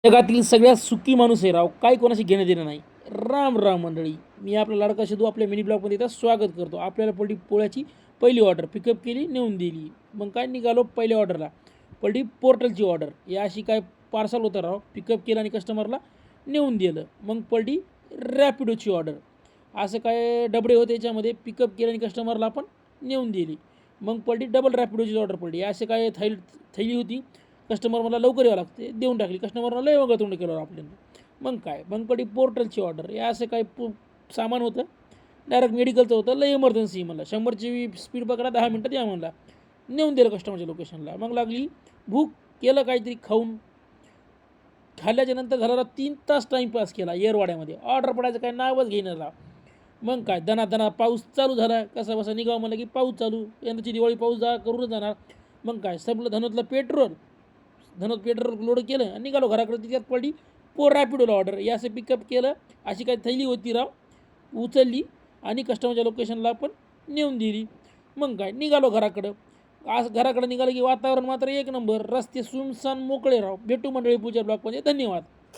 जगातील सगळ्यात सुखी माणूस आहे राव, काय कोणाशी घेणं देणं नाही. राम राम मंडळी, मी आपला लाडका सिद्धू आपल्या मिनी ब्लॉगमध्ये इथं स्वागत करतो. आपल्याला पडली पोळ्याची पहिली ऑर्डर पिकअप केली, नेऊन दिली. मग काय निघालो पहिल्या ऑर्डरला, पडली पोर्टलची ऑर्डर. या अशी काय पार्सल होतं राव, पिकअप केलं आणि कस्टमरला नेऊन दिलं. मग पडली रॅपिडोची ऑर्डर. असं काय डबडे होते याच्यामध्ये, पिकअप केलं आणि कस्टमरला आपण नेऊन दिली. मग पडली डबल रॅपिडोची ऑर्डर पडली. असे काय थैली होती, कस्टमर मला लवकर यावं लागते, देऊन टाकली. कस्टमरला लय वगैरे तोंड केलं आपल्याला. मग काय मग पडी पोर्टलची ऑर्डर. हे असं काय सामान होतं, डायरेक्ट मेडिकलचं होतं. लय इमर्जन्सी मला, 100ची स्पीड पकडा, 10 मिनटात या म्हणला, नेऊन दिलं कस्टमरच्या लोकेशनला. मग लागली भूक, केलं काहीतरी खाऊन. खाल्ल्याच्या नंतर झाला 3 तास टाईमपास केला एअरवाड्यामध्ये. ऑर्डर पडायचं काय नावच घेणार राव. मग काय दना पाऊस चालू झाला. कसा बसा निघावं म्हणलं की पाऊस चालू. यंदाची दिवाळी पाऊस करूनच जाणार. मग काय संपलं धनोतलं पेट्रोल. पेट्रोल लोड केलं आणि निघालो घराकडे. तिच्यात पडली रॅपिडोला ऑर्डर. या असं पिकअप केलं. अशी काही थैली होती राव, उचलली आणि कस्टमरच्या लोकेशनला आपण नेऊन दिली. मग काय निघालो घराकडं. आज घराकडं निघालं की वातावरण मात्र एक नंबर. रस्ते सुनसान मोकळे राव. भेटू मंडळी पुढच्या ब्लॉगमध्ये. धन्यवाद.